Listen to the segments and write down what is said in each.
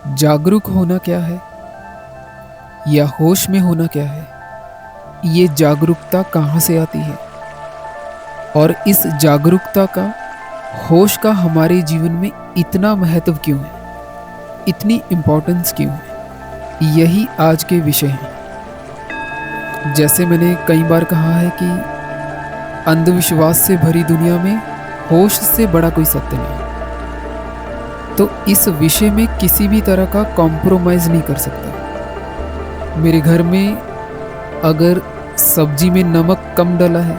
जागरूक होना क्या है या होश में होना क्या है? ये जागरूकता कहाँ से आती है और इस जागरूकता का, होश का हमारे जीवन में इतना महत्व क्यों है, इतनी इम्पोर्टेंस क्यों है? यही आज के विषय हैं। जैसे मैंने कई बार कहा है कि अंधविश्वास से भरी दुनिया में होश से बड़ा कोई सत्य नहीं। तो इस विषय में किसी भी तरह का कॉम्प्रोमाइज़ नहीं कर सकता। मेरे घर में अगर सब्जी में नमक कम डला है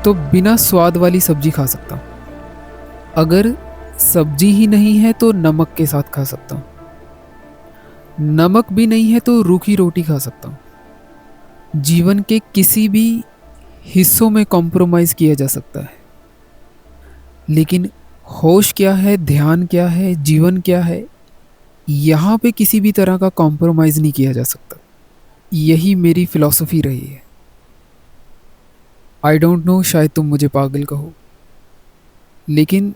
तो बिना स्वाद वाली सब्जी खा सकता हूँ। अगर सब्जी ही नहीं है तो नमक के साथ खा सकता हूँ। नमक भी नहीं है तो रूखी रोटी खा सकता हूँ। जीवन के किसी भी हिस्सों में कॉम्प्रोमाइज़ किया जा सकता है, लेकिन होश क्या है, ध्यान क्या है, जीवन क्या है, यहाँ पे किसी भी तरह का कॉम्प्रोमाइज़ नहीं किया जा सकता। यही मेरी फ़िलॉसफ़ी रही है। आई डोंट नो, शायद तुम मुझे पागल कहो, लेकिन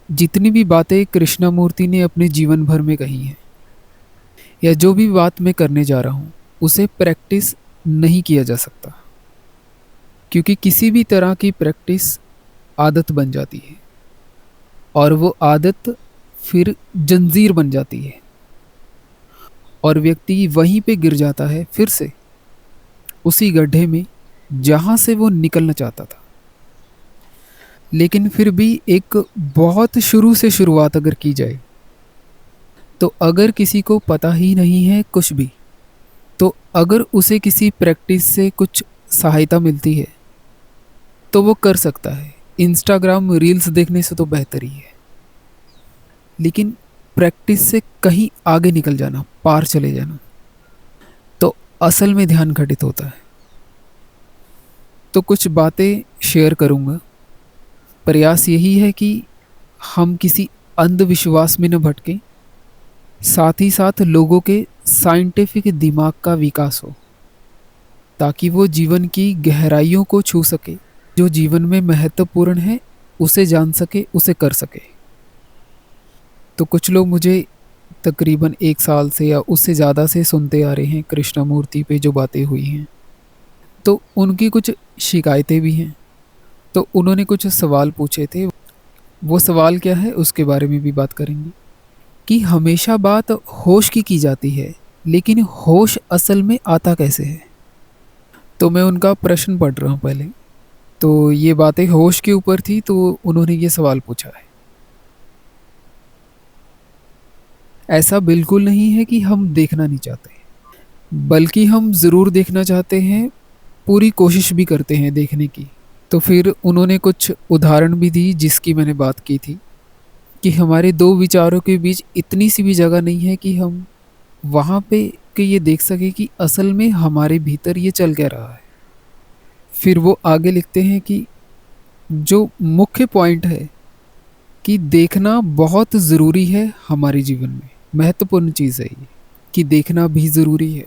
जितनी भी बातें कृष्णमूर्ति ने अपने जीवन भर में कही हैं या जो भी बात मैं करने जा रहा हूँ, उसे प्रैक्टिस नहीं किया जा सकता, क्योंकि किसी भी तरह की प्रैक्टिस आदत बन जाती है और वो आदत फिर जंजीर बन जाती है और व्यक्ति वहीं पे गिर जाता है फिर से उसी गड्ढे में जहाँ से वो निकलना चाहता था। लेकिन फिर भी एक बहुत शुरू से शुरुआत अगर की जाए, तो अगर किसी को पता ही नहीं है कुछ भी, तो अगर उसे किसी प्रैक्टिस से कुछ सहायता मिलती है तो वो कर सकता है। इंस्टाग्राम रील्स देखने से तो बेहतर ही है, लेकिन प्रैक्टिस से कहीं आगे निकल जाना, पार चले जाना, तो असल में ध्यान घटित होता है। तो कुछ बातें शेयर करूँगा। प्रयास यही है कि हम किसी अंधविश्वास में न भटकें, साथ ही साथ लोगों के साइंटिफिक दिमाग का विकास हो, ताकि वो जीवन की गहराइयों को छू सके, जो जीवन में महत्वपूर्ण है उसे जान सके, उसे कर सके। तो कुछ लोग मुझे तकरीबन 1 साल से या उससे ज़्यादा से सुनते आ रहे हैं कृष्णमूर्ति पे जो बातें हुई हैं, तो उनकी कुछ शिकायतें भी हैं। तो उन्होंने कुछ सवाल पूछे थे। वो सवाल क्या है उसके बारे में भी बात करेंगे कि हमेशा बात होश की जाती है, लेकिन होश असल में आता कैसे है? तो मैं उनका प्रश्न पढ़ रहा हूँ पहले। तो ये बातें होश के ऊपर थी, तो उन्होंने ये सवाल पूछा है। ऐसा बिल्कुल नहीं है कि हम देखना नहीं चाहते, बल्कि हम ज़रूर देखना चाहते हैं, पूरी कोशिश भी करते हैं देखने की। तो फिर उन्होंने कुछ उदाहरण भी दी जिसकी मैंने बात की थी कि हमारे दो विचारों के बीच इतनी सी भी जगह नहीं है कि हम वहाँ पे कि ये देख सके कि असल में हमारे भीतर ये चल क्या रहा है। फिर वो आगे लिखते हैं कि जो मुख्य पॉइंट है कि देखना बहुत ज़रूरी है हमारे जीवन में, महत्वपूर्ण चीज़ है ये कि देखना भी ज़रूरी है,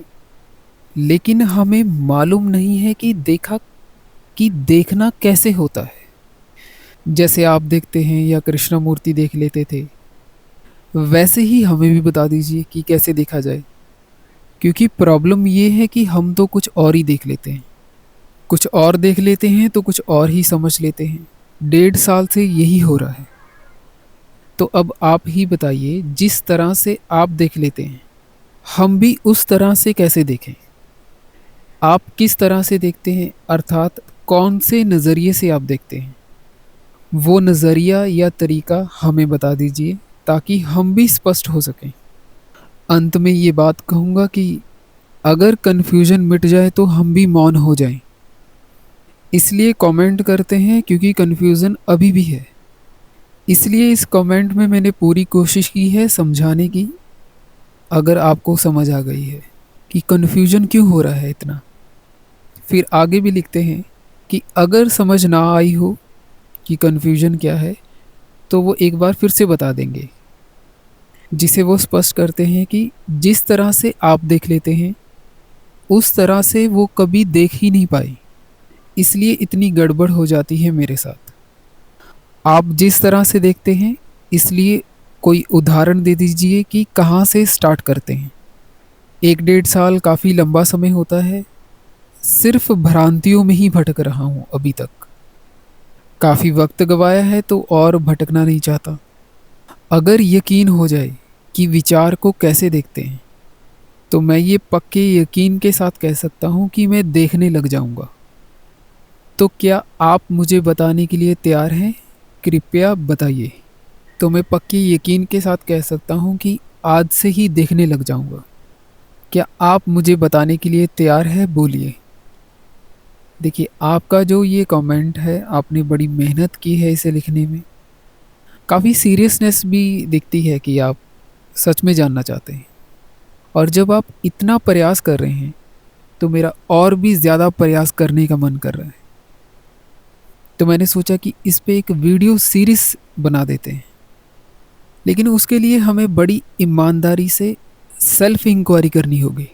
लेकिन हमें मालूम नहीं है कि देखना कैसे होता है। जैसे आप देखते हैं या कृष्णमूर्ति देख लेते थे, वैसे ही हमें भी बता दीजिए कि कैसे देखा जाए। क्योंकि प्रॉब्लम ये है कि हम तो कुछ और ही देख लेते हैं, कुछ और देख लेते हैं तो कुछ और ही समझ लेते हैं। 1.5 साल से यही हो रहा है। तो अब आप ही बताइए, जिस तरह से आप देख लेते हैं, हम भी उस तरह से कैसे देखें? आप किस तरह से देखते हैं, अर्थात कौन से नज़रिए से आप देखते हैं? वो नज़रिया या तरीका हमें बता दीजिए, ताकि हम भी स्पष्ट हो सकें। अंत में ये बात कहूँगा कि अगर कन्फ्यूजन मिट जाए तो हम भी मौन हो जाएं। इसलिए कमेंट करते हैं क्योंकि कन्फ्यूज़न अभी भी है। इसलिए इस कमेंट में मैंने पूरी कोशिश की है समझाने की, अगर आपको समझ आ गई है कि कन्फ्यूजन क्यों हो रहा है इतना। फिर आगे भी लिखते हैं कि अगर समझ ना आई हो कि कन्फ्यूजन क्या है, तो वो एक बार फिर से बता देंगे, जिसे वो स्पष्ट करते हैं कि जिस तरह से आप देख लेते हैं उस तरह से वो कभी देख ही नहीं पाई, इसलिए इतनी गड़बड़ हो जाती है मेरे साथ। आप जिस तरह से देखते हैं, इसलिए कोई उदाहरण दे दीजिए कि कहाँ से स्टार्ट करते हैं। 1 डेढ़ साल काफ़ी लंबा समय होता है। सिर्फ भ्रांतियों में ही भटक रहा हूँ अभी तक। काफ़ी वक्त गवाया है तो और भटकना नहीं चाहता। अगर यकीन हो जाए कि विचार को कैसे देखते हैं, तो मैं ये पक्के यकीन के साथ कह सकता हूँ कि मैं देखने लग जाऊंगा। तो क्या आप मुझे बताने के लिए तैयार हैं? कृपया बताइए। तो मैं पक्के यकीन के साथ कह सकता हूँ कि आज से ही देखने लग जाऊंगा। क्या आप मुझे बताने के लिए तैयार है? बोलिए। देखिए, आपका जो ये कमेंट है, आपने बड़ी मेहनत की है इसे लिखने में। काफ़ी सीरियसनेस भी दिखती है कि आप सच में जानना चाहते हैं। और जब आप इतना प्रयास कर रहे हैं, तो मेरा और भी ज़्यादा प्रयास करने का मन कर रहा है। तो मैंने सोचा कि इस पे एक वीडियो सीरीज बना देते हैं। लेकिन उसके लिए हमें बड़ी ईमानदारी से सेल्फ इंक्वायरी करनी होगी,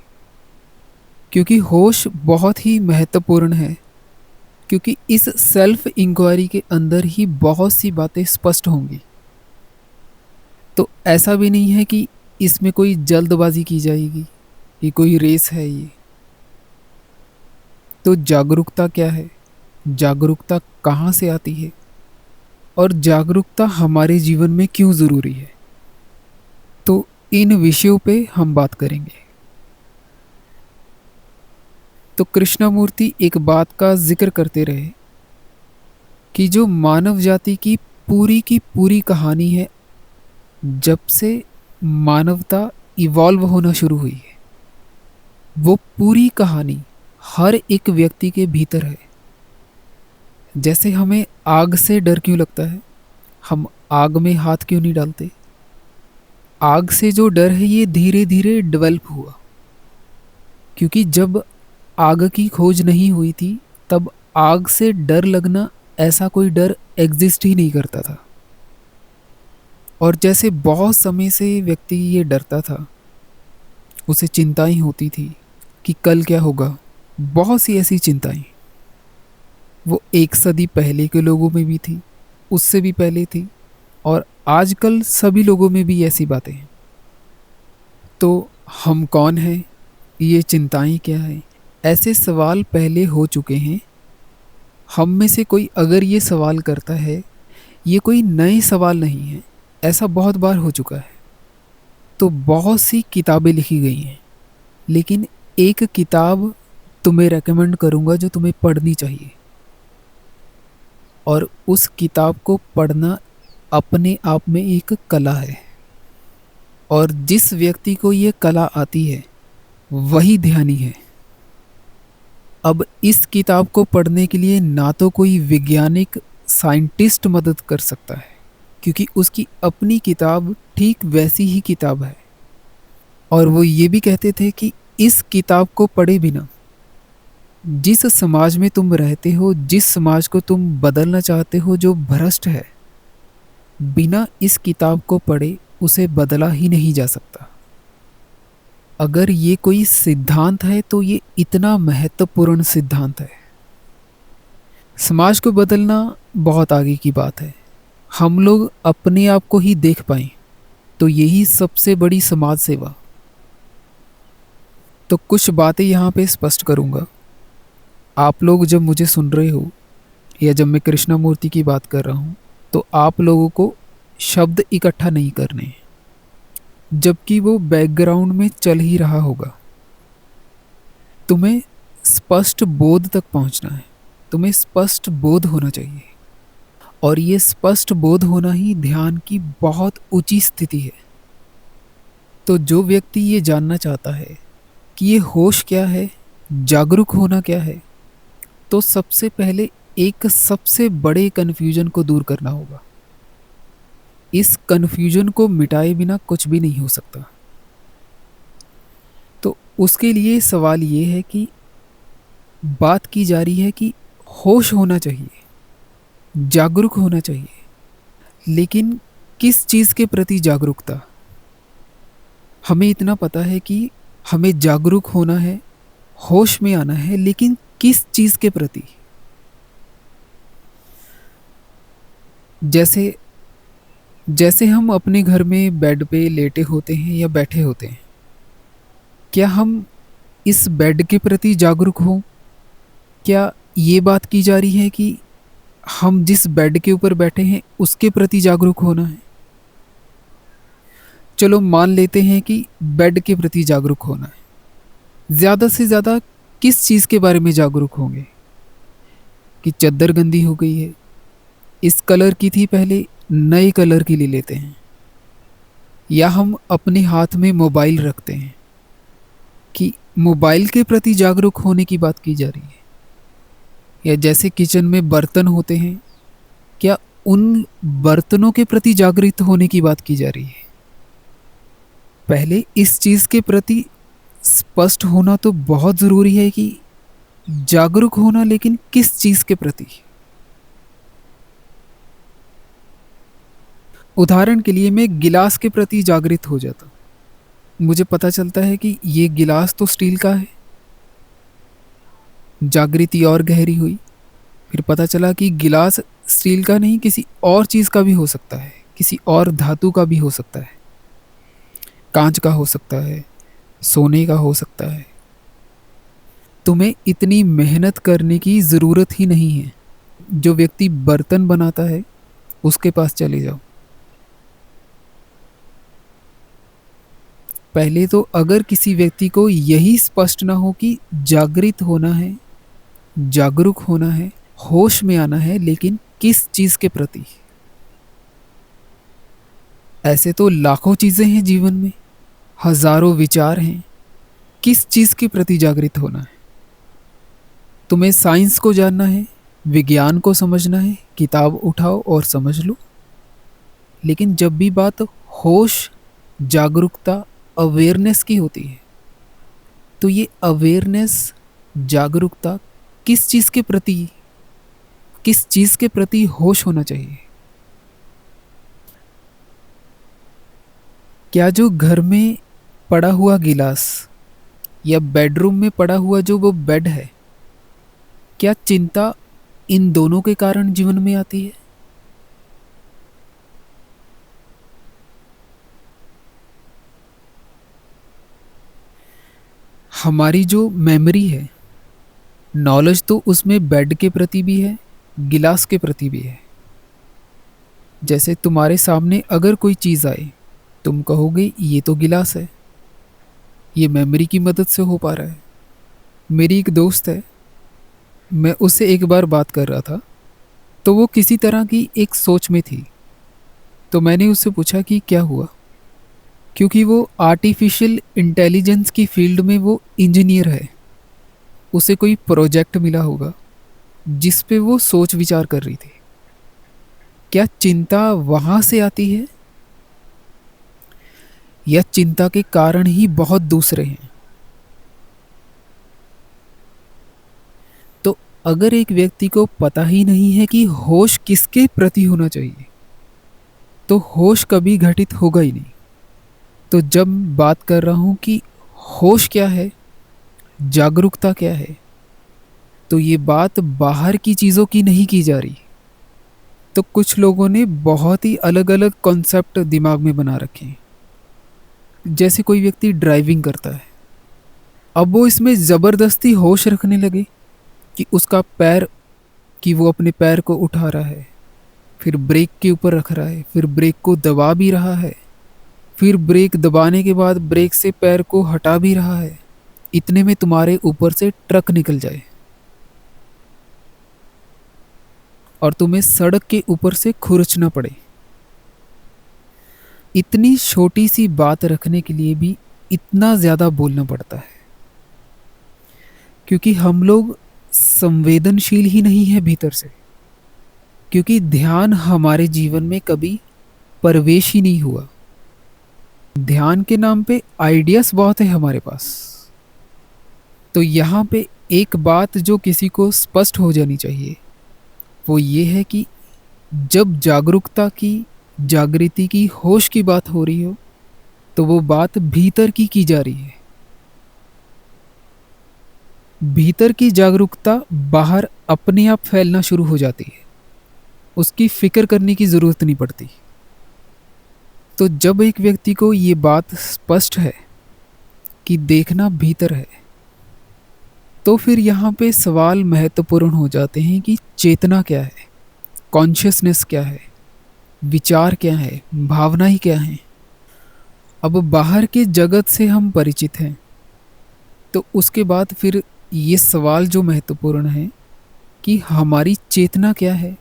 क्योंकि होश बहुत ही महत्वपूर्ण है। क्योंकि इस सेल्फ इंक्वायरी के अंदर ही बहुत सी बातें स्पष्ट होंगी। तो ऐसा भी नहीं है कि इसमें कोई जल्दबाजी की जाएगी, ये कोई रेस है ये। तो जागरूकता क्या है? जागरूकता कहाँ से आती है? और जागरूकता हमारे जीवन में क्यों ज़रूरी है? तो इन विषयों पे हम बात करेंगे। तो कृष्णमूर्ति एक बात का जिक्र करते रहे कि जो मानव जाति की पूरी कहानी है, जब से मानवता इवॉल्व होना शुरू हुई है, वो पूरी कहानी हर एक व्यक्ति के भीतर है। जैसे हमें आग से डर क्यों लगता है, हम आग में हाथ क्यों नहीं डालते? आग से जो डर है ये धीरे धीरे डेवलप हुआ, क्योंकि जब आग की खोज नहीं हुई थी, तब आग से डर लगना ऐसा कोई डर एग्जिस्ट ही नहीं करता था। और जैसे बहुत समय से व्यक्ति ये डरता था, उसे चिंताएं होती थी कि कल क्या होगा, बहुत सी ऐसी चिंताएं। वो 1 सदी पहले के लोगों में भी थी, उससे भी पहले थी, और आजकल सभी लोगों में भी ऐसी बातें हैं। तो हम कौन हैं? ये चिंताएं क्या हैं? ऐसे सवाल पहले हो चुके हैं। हम में से कोई अगर ये सवाल करता है, ये कोई नए सवाल नहीं है, ऐसा बहुत बार हो चुका है। तो बहुत सी किताबें लिखी गई हैं, लेकिन एक किताब तुम्हें रेकमेंड करूँगा जो तुम्हें पढ़नी चाहिए। और उस किताब को पढ़ना अपने आप में एक कला है। और जिस व्यक्ति को ये कला आती है, वही ध्यानी है। अब इस किताब को पढ़ने के लिए ना तो कोई वैज्ञानिक साइंटिस्ट मदद कर सकता है, क्योंकि उसकी अपनी किताब ठीक वैसी ही किताब है। और वो ये भी कहते थे कि इस किताब को पढ़े बिना जिस समाज में तुम रहते हो, जिस समाज को तुम बदलना चाहते हो जो भ्रष्ट है, बिना इस किताब को पढ़े उसे बदला ही नहीं जा सकता। अगर ये कोई सिद्धांत है तो ये इतना महत्वपूर्ण सिद्धांत है। समाज को बदलना बहुत आगे की बात है। हम लोग अपने आप को ही देख पाएं तो यही सबसे बड़ी समाज सेवा। तो कुछ बातें यहाँ पे स्पष्ट करूँगा। आप लोग जब मुझे सुन रहे हो, या जब मैं कृष्णमूर्ति की बात कर रहा हूँ, तो आप लोगों को शब्द इकट्ठा नहीं करने हैं, जबकि वो बैकग्राउंड में चल ही रहा होगा। तुम्हें स्पष्ट बोध तक पहुंचना है, तुम्हें स्पष्ट बोध होना चाहिए। और ये स्पष्ट बोध होना ही ध्यान की बहुत ऊंची स्थिति है। तो जो व्यक्ति ये जानना चाहता है कि ये होश क्या है, जागरूक होना क्या है, तो सबसे पहले एक सबसे बड़े कन्फ्यूजन को दूर करना होगा। इस कन्फ्यूजन को मिटाए बिना कुछ भी नहीं हो सकता। तो उसके लिए सवाल ये है कि बात की जा रही है कि होश होना चाहिए, जागरूक होना चाहिए, लेकिन किस चीज़ के प्रति जागरूकता? हमें इतना पता है कि हमें जागरूक होना है, होश में आना है, लेकिन किस चीज़ के प्रति? जैसे जैसे हम अपने घर में बेड पे लेटे होते हैं या बैठे होते हैं, क्या हम इस बेड के प्रति जागरूक हों? क्या ये बात की जा रही है कि हम जिस बेड के ऊपर बैठे हैं उसके प्रति जागरूक होना है? चलो मान लेते हैं कि बेड के प्रति जागरूक होना है। ज़्यादा से ज़्यादा किस चीज़ के बारे में जागरूक होंगे? कि चद्दर गंदी हो गई है, इस कलर की थी पहले, नए कलर की ले लेते हैं। या हम अपने हाथ में मोबाइल रखते हैं, कि मोबाइल के प्रति जागरूक होने की बात की जा रही है। या जैसे किचन में बर्तन होते हैं, क्या उन बर्तनों के प्रति जागृत होने की बात की जा रही है? पहले इस चीज़ के प्रति स्पष्ट होना तो बहुत ज़रूरी है कि जागरूक होना, लेकिन किस चीज़ के प्रति? उदाहरण के लिए मैं गिलास के प्रति जागृत हो जाता हूँ। मुझे पता चलता है कि ये गिलास तो स्टील का है, जागृति और गहरी हुई। फिर पता चला कि गिलास स्टील का नहीं, किसी और चीज़ का भी हो सकता है, किसी और धातु का भी हो सकता है, कांच का हो सकता है, सोने का हो सकता है। तुम्हें इतनी मेहनत करने की ज़रूरत ही नहीं है। जो व्यक्ति बर्तन बनाता है उसके पास चले जाओ। पहले तो अगर किसी व्यक्ति को यही स्पष्ट ना हो कि जागृत होना है, जागरूक होना है, होश में आना है, लेकिन किस चीज़ के प्रति? ऐसे तो लाखों चीज़ें हैं जीवन में, हजारों विचार हैं। किस चीज़ के प्रति जागृत होना है? तुम्हें साइंस को जानना है, विज्ञान को समझना है, किताब उठाओ और समझ लो। लेकिन जब भी बात होश, जागरूकता, अवेयरनेस की होती है, तो ये अवेयरनेस, जागरूकता किस चीज़ के प्रति, किस चीज़ के प्रति होश होना चाहिए? क्या जो घर में पड़ा हुआ गिलास या बेडरूम में पड़ा हुआ जो वो बेड है, क्या चिंता इन दोनों के कारण जीवन में आती है? हमारी जो मेमोरी है, नॉलेज तो उसमें बेड के प्रति भी है, गिलास के प्रति भी है। जैसे तुम्हारे सामने अगर कोई चीज़ आए, तुम कहोगे ये तो गिलास है, ये मेमोरी की मदद से हो पा रहा है। मेरी एक दोस्त है, मैं उससे एक बार बात कर रहा था, तो वो किसी तरह की एक सोच में थी। तो मैंने उससे पूछा कि क्या हुआ, क्योंकि वो आर्टिफिशियल इंटेलिजेंस की फील्ड में वो इंजीनियर है। उसे कोई प्रोजेक्ट मिला होगा जिस पे वो सोच विचार कर रही थी। क्या चिंता वहां से आती है, या चिंता के कारण ही बहुत दूसरे हैं? तो अगर एक व्यक्ति को पता ही नहीं है कि होश किसके प्रति होना चाहिए, तो होश कभी घटित होगा ही नहीं। तो जब बात कर रहा हूं कि होश क्या है, जागरूकता क्या है, तो ये बात बाहर की चीज़ों की नहीं की जा रही। तो कुछ लोगों ने बहुत ही अलग अलग कॉन्सेप्ट दिमाग में बना रखे हैं। जैसे कोई व्यक्ति ड्राइविंग करता है, अब वो इसमें ज़बरदस्ती होश रखने लगे कि उसका पैर, कि वो अपने पैर को उठा रहा है, फिर ब्रेक के ऊपर रख रहा है, फिर ब्रेक को दबा भी रहा है, फिर ब्रेक दबाने के बाद ब्रेक से पैर को हटा भी रहा है। इतने में तुम्हारे ऊपर से ट्रक निकल जाए और तुम्हें सड़क के ऊपर से खुरचना पड़े। इतनी छोटी सी बात रखने के लिए भी इतना ज़्यादा बोलना पड़ता है, क्योंकि हम लोग संवेदनशील ही नहीं है भीतर से। क्योंकि ध्यान हमारे जीवन में कभी प्रवेश ही नहीं हुआ। ध्यान के नाम पे आइडियाज बहुत है हमारे पास। तो यहाँ पे एक बात जो किसी को स्पष्ट हो जानी चाहिए, वो ये है कि जब जागरूकता की, जागृति की, होश की बात हो रही हो, तो वो बात भीतर की जा रही है। भीतर की जागरूकता बाहर अपने आप फैलना शुरू हो जाती है। उसकी फिक्र करने की ज़रूरत नहीं पड़ती। तो जब एक व्यक्ति को ये बात स्पष्ट है कि देखना भीतर है, तो फिर यहाँ पे सवाल महत्वपूर्ण हो जाते हैं कि चेतना क्या है, कॉन्शियसनेस क्या है, विचार क्या है, भावना ही क्या है। अब बाहर के जगत से हम परिचित हैं, तो उसके बाद फिर ये सवाल जो महत्वपूर्ण है कि हमारी चेतना क्या है,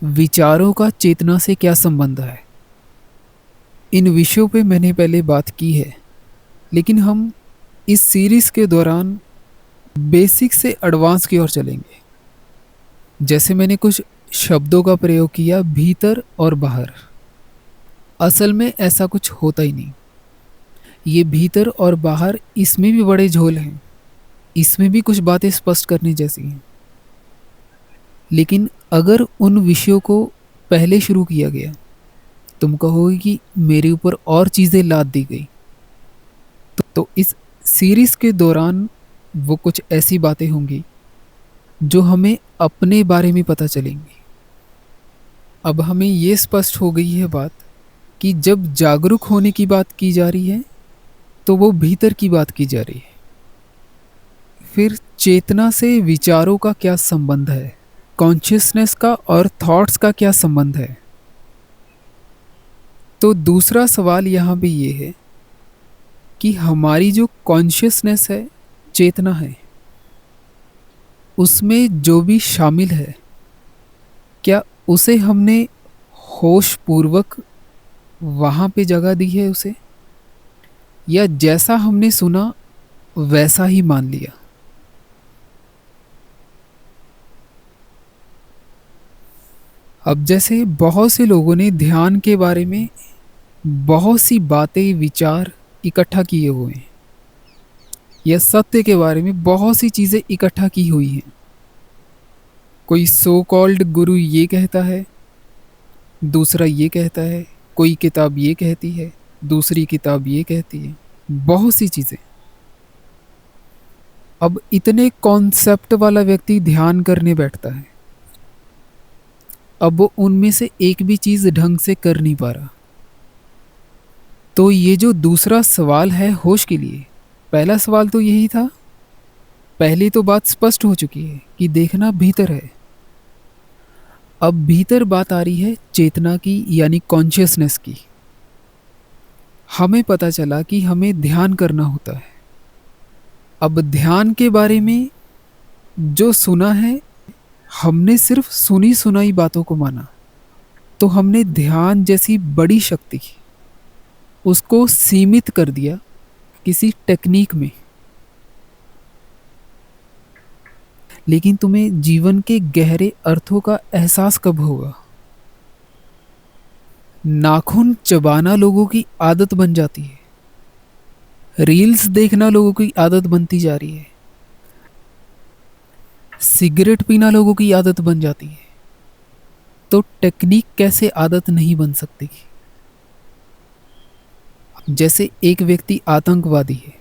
विचारों का चेतना से क्या संबंध है। इन विषयों पे मैंने पहले बात की है, लेकिन हम इस सीरीज के दौरान बेसिक से एडवांस की ओर चलेंगे। जैसे मैंने कुछ शब्दों का प्रयोग किया, भीतर और बाहर। असल में ऐसा कुछ होता ही नहीं। ये भीतर और बाहर, इसमें भी बड़े झोल हैं, इसमें भी कुछ बातें स्पष्ट करने जैसी हैं। लेकिन अगर उन विषयों को पहले शुरू किया गया, तुम कहोगे कि मेरे ऊपर और चीज़ें लाद दी गई। तो इस सीरीज के दौरान वो कुछ ऐसी बातें होंगी जो हमें अपने बारे में पता चलेंगी। अब हमें ये स्पष्ट हो गई है बात कि जब जागरूक होने की बात की जा रही है, तो वो भीतर की बात की जा रही है। फिर चेतना से विचारों का क्या संबंध है, कॉन्शियसनेस का और थॉट्स का क्या संबंध है। तो दूसरा सवाल यहाँ पे ये है कि हमारी जो कॉन्शियसनेस है, चेतना है, उसमें जो भी शामिल है, क्या उसे हमने होश पूर्वक वहाँ पे जगह दी है उसे, या जैसा हमने सुना वैसा ही मान लिया। अब जैसे बहुत से लोगों ने ध्यान के बारे में बहुत सी बातें, विचार इकट्ठा किए हुए हैं, या सत्य के बारे में बहुत सी चीज़ें इकट्ठा की हुई हैं। कोई सो कॉल्ड गुरु ये कहता है, दूसरा ये कहता है, कोई किताब ये कहती है, दूसरी किताब ये कहती है, बहुत सी चीज़ें। अब इतने कॉन्सेप्ट वाला व्यक्ति ध्यान करने बैठता है, अब वो उनमें से एक भी चीज़ ढंग से कर नहीं पा रहा। तो ये जो दूसरा सवाल है होश के लिए, पहला सवाल तो यही था, पहली तो बात स्पष्ट हो चुकी है कि देखना भीतर है। अब भीतर बात आ रही है चेतना की, यानी कॉन्शियसनेस की। हमें पता चला कि हमें ध्यान करना होता है। अब ध्यान के बारे में जो सुना है, हमने सिर्फ सुनी सुनाई बातों को माना, तो हमने ध्यान जैसी बड़ी शक्ति उसको सीमित कर दिया किसी टेक्निक में। लेकिन तुम्हें जीवन के गहरे अर्थों का एहसास कब होगा? नाखून चबाना लोगों की आदत बन जाती है, रील्स देखना लोगों की आदत बनती जा रही है, सिगरेट पीना लोगों की आदत बन जाती है, तो टेक्निक कैसे आदत नहीं बन सकती? जैसे एक व्यक्ति आतंकवादी है,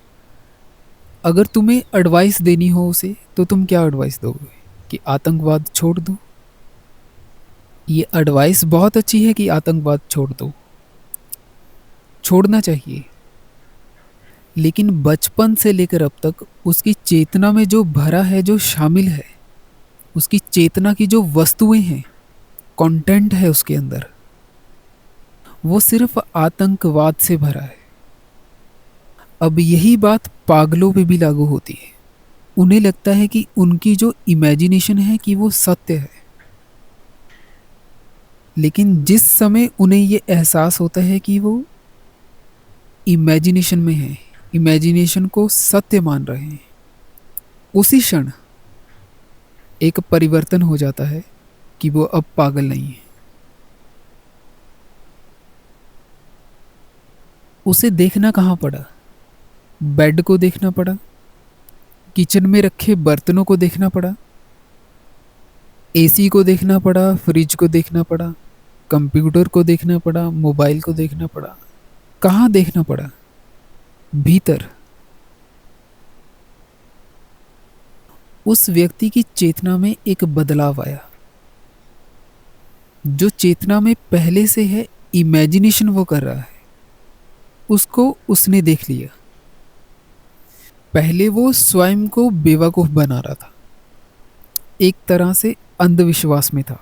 अगर तुम्हें एडवाइस देनी हो उसे, तो तुम क्या एडवाइस दोगे? कि आतंकवाद छोड़ दो। ये एडवाइस बहुत अच्छी है कि आतंकवाद छोड़ दो, छोड़ना चाहिए। लेकिन बचपन से लेकर अब तक उसकी चेतना में जो भरा है, जो शामिल है, उसकी चेतना की जो वस्तुएं हैं, कंटेंट है उसके अंदर, वो सिर्फ आतंकवाद से भरा है। अब यही बात पागलों पे भी लागू होती है। उन्हें लगता है कि उनकी जो इमेजिनेशन है कि वो सत्य है। लेकिन जिस समय उन्हें ये एहसास होता है कि वो इमेजिनेशन में है, इमेजिनेशन को सत्य मान रहे हैं, उसी क्षण एक परिवर्तन हो जाता है कि वो अब पागल नहीं है। उसे देखना कहाँ पड़ा? बेड को देखना पड़ा, किचन में रखे बर्तनों को देखना पड़ा, एसी को देखना पड़ा, फ्रिज को देखना पड़ा, कंप्यूटर को देखना पड़ा, मोबाइल को देखना पड़ा। कहाँ देखना पड़ा? भीतर। उस व्यक्ति की चेतना में एक बदलाव आया। जो चेतना में पहले से है, इमेजिनेशन वो कर रहा है, उसको उसने देख लिया। पहले वो स्वयं को बेवकूफ बना रहा था, एक तरह से अंधविश्वास में था,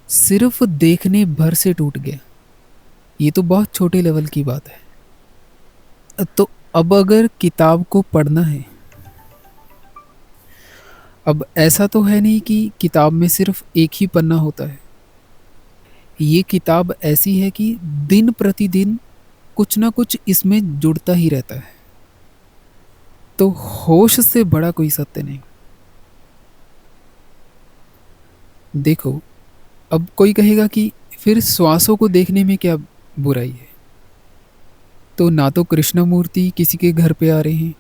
सिर्फ देखने भर से टूट गया। ये तो बहुत छोटे लेवल की बात है। तो अब अगर किताब को पढ़ना है, अब ऐसा तो है नहीं कि किताब में सिर्फ एक ही पन्ना होता है। ये किताब ऐसी है कि दिन प्रतिदिन कुछ ना कुछ इसमें जुड़ता ही रहता है। तो होश से बड़ा कोई सत्य नहीं। देखो, अब कोई कहेगा कि फिर श्वासों को देखने में क्या बुराई है? तो ना तो कृष्णमूर्ति किसी के घर पे आ रहे हैं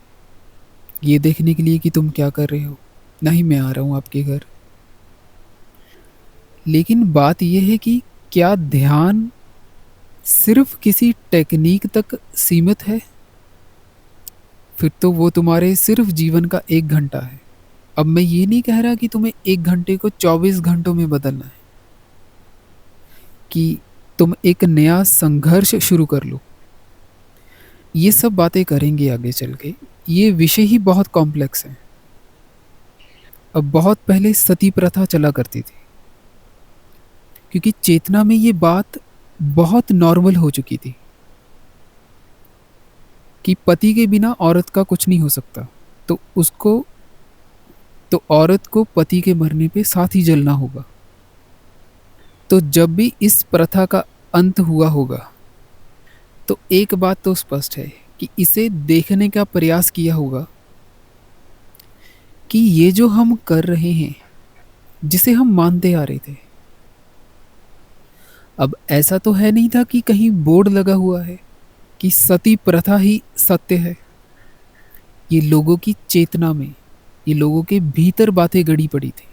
ये देखने के लिए कि तुम क्या कर रहे हो, ना ही मैं आ रहा हूं आपके घर। लेकिन बात यह है कि क्या ध्यान सिर्फ किसी टेक्निक तक सीमित है? फिर तो वो तुम्हारे सिर्फ जीवन का 1 घंटा है। अब मैं ये नहीं कह रहा कि तुम्हें 1 घंटे को 24 घंटों में बदलना है, कि तुम एक नया संघर्ष शुरू कर लो। ये सब बातें करेंगे आगे चल के। ये विषय ही बहुत कॉम्प्लेक्स है। अब बहुत पहले सती प्रथा चला करती थी, क्योंकि चेतना में ये बात बहुत नॉर्मल हो चुकी थी कि पति के बिना औरत का कुछ नहीं हो सकता। तो उसको तो औरत को पति के मरने पे साथ ही जलना होगा। तो जब भी इस प्रथा का अंत हुआ होगा, तो एक बात तो स्पष्ट है कि इसे देखने का प्रयास किया होगा कि ये जो हम कर रहे हैं, जिसे हम मानते आ रहे थे, अब ऐसा तो है नहीं था कि कहीं बोर्ड लगा हुआ है कि सती प्रथा ही सत्य है। ये लोगों की चेतना में, ये लोगों के भीतर बातें गड़ी पड़ी थी।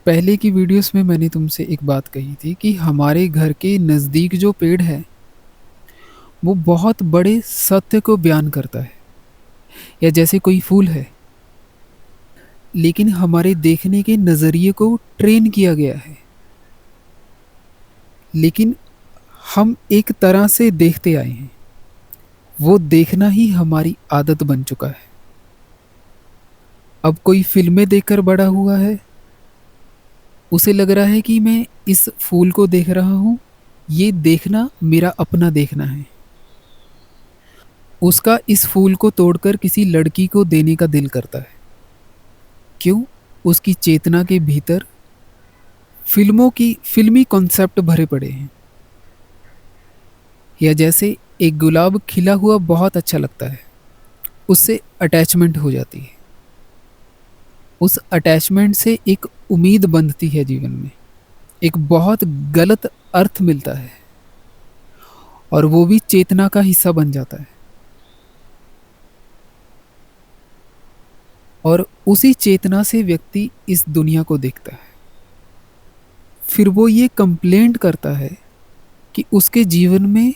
पहले की वीडियोस में मैंने तुमसे एक बात कही थी कि हमारे घर के नज़दीक जो पेड़ है वो बहुत बड़े सत्य को बयान करता है, या जैसे कोई फूल है, लेकिन हमारे देखने के नज़रिए को ट्रेन किया गया है। लेकिन हम एक तरह से देखते आए हैं, वो देखना ही हमारी आदत बन चुका है। अब कोई फिल्में देखकर बड़ा हुआ है, उसे लग रहा है कि मैं इस फूल को देख रहा हूँ, ये देखना मेरा अपना देखना है। उसका इस फूल को तोड़कर किसी लड़की को देने का दिल करता है। क्यों? उसकी चेतना के भीतर फिल्मों की फिल्मी कॉन्सेप्ट भरे पड़े हैं। या जैसे एक गुलाब खिला हुआ बहुत अच्छा लगता है, उससे अटैचमेंट हो जाती है। उस अटैचमेंट से एक उम्मीद बंधती है जीवन में, एक बहुत गलत अर्थ मिलता है, और वो भी चेतना का हिस्सा बन जाता है। और उसी चेतना से व्यक्ति इस दुनिया को देखता है। फिर वो ये कंप्लेंट करता है कि उसके जीवन में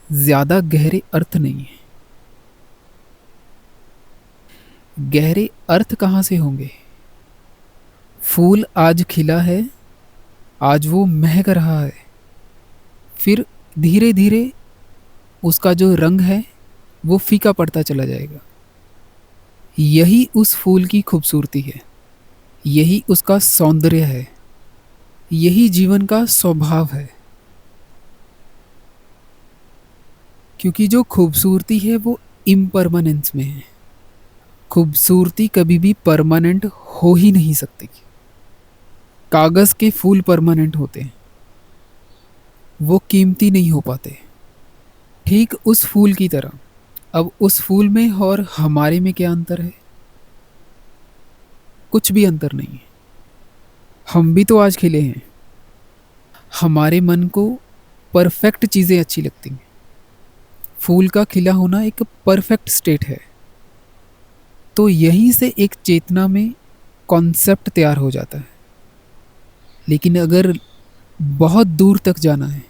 ज्यादा गहरे अर्थ नहीं है। गहरे अर्थ कहाँ से होंगे? फूल आज खिला है, आज वो महक रहा है, फिर धीरे धीरे उसका जो रंग है वो फीका पड़ता चला जाएगा। यही उस फूल की खूबसूरती है, यही उसका सौंदर्य है, यही जीवन का स्वभाव है। क्योंकि जो खूबसूरती है वो इम्परमानेंस में है। खूबसूरती कभी भी परमानेंट हो ही नहीं सकती। कागज के फूल परमानेंट होते हैं, वो कीमती नहीं हो पाते। ठीक उस फूल की तरह। अब उस फूल में और हमारे में क्या अंतर है? कुछ भी अंतर नहीं है। हम भी तो आज खिले हैं। हमारे मन को परफेक्ट चीज़ें अच्छी लगती हैं। फूल का खिला होना एक परफेक्ट स्टेट है। तो यहीं से एक चेतना में कॉन्सेप्ट तैयार हो जाता है। लेकिन अगर बहुत दूर तक जाना है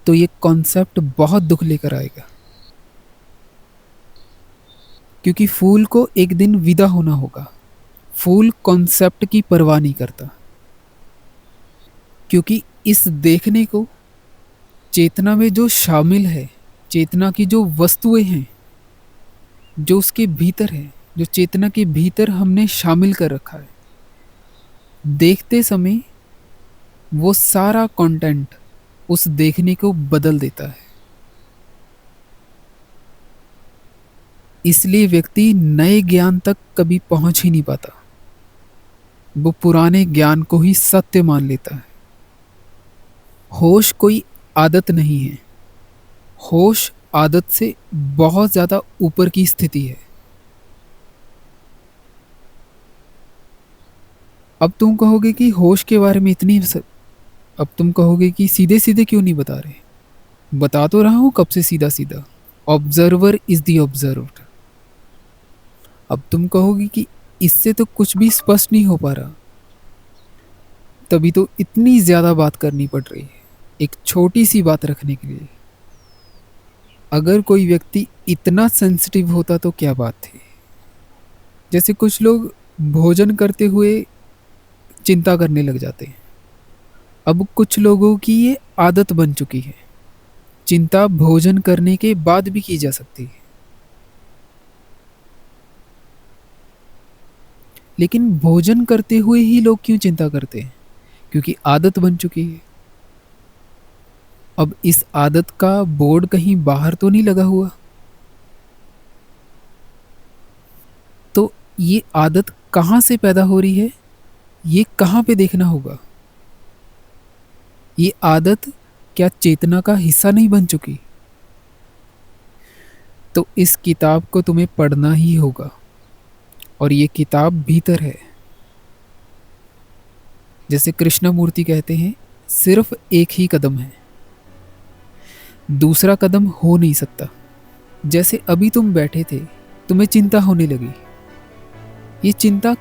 तो ये कॉन्सेप्ट बहुत दुख लेकर आएगा। क्योंकि फूल को एक दिन विदा होना होगा। फूल कॉन्सेप्ट की परवाह नहीं करता। क्योंकि इस देखने को चेतना में जो शामिल है, चेतना की जो वस्तुएं हैं, जो उसके भीतर है, जो चेतना के भीतर हमने शामिल कर रखा है, देखते समय वो सारा कंटेंट उस देखने को बदल देता है। इसलिए व्यक्ति नए ज्ञान तक कभी पहुंच ही नहीं पाता। वो पुराने ज्ञान को ही सत्य मान लेता है। होश कोई आदत नहीं है। होश आदत से बहुत ज्यादा ऊपर की स्थिति है। अब तुम कहोगे कि होश के बारे में अब तुम कहोगे कि सीधे सीधे क्यों नहीं बता रहे। बता तो रहा हूं कब से सीधा सीधा। Observer is the observed. अब तुम कहोगे कि इससे तो कुछ भी स्पष्ट नहीं हो पा रहा। तभी तो इतनी ज्यादा बात करनी पड़ रही है एक छोटी सी बात रखने के लिए। अगर कोई व्यक्ति इतना सेंसिटिव होता तो क्या बात थी। जैसे कुछ लोग भोजन करते हुए चिंता करने लग जाते हैं। अब कुछ लोगों की ये आदत बन चुकी है। चिंता भोजन करने के बाद भी की जा सकती है। लेकिन भोजन करते हुए ही लोग क्यों चिंता करते हैं? क्योंकि आदत बन चुकी है। अब इस आदत का बोर्ड कहीं बाहर तो नहीं लगा हुआ। तो ये आदत कहां से पैदा हो रही है, ये कहां पे देखना होगा। ये आदत क्या चेतना का हिस्सा नहीं बन चुकी? तो इस किताब को तुम्हें पढ़ना ही होगा। और ये किताब भीतर है। जैसे कृष्णमूर्ति कहते हैं, सिर्फ एक ही कदम है, दूसरा कदम हो नहीं सकता। जैसे अभी तुम बैठे थे, तुम्हें चिंता होने लगी। ये चिंता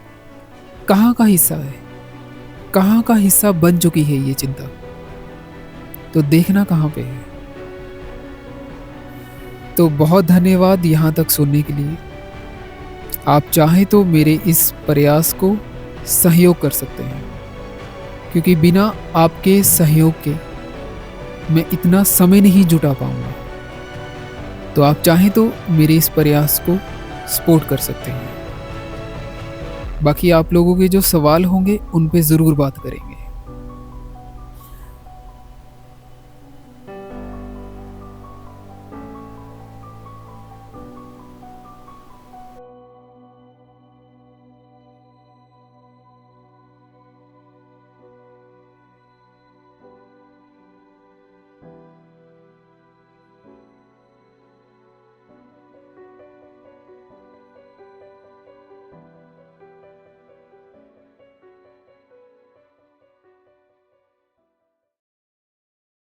कहाँ का हिस्सा है? कहाँ का हिस्सा बन चुकी है ये चिंता? तो देखना कहाँ पे है। तो बहुत धन्यवाद यहाँ तक सुनने के लिए। आप चाहें तो मेरे इस प्रयास को सहयोग कर सकते हैं, क्योंकि बिना आपके सहयोग के मैं इतना समय नहीं जुटा पाऊंगा। तो आप चाहें तो मेरे इस प्रयास को सपोर्ट कर सकते हैं। बाकी आप लोगों के जो सवाल होंगे उन पे ज़रूर बात करेंगे।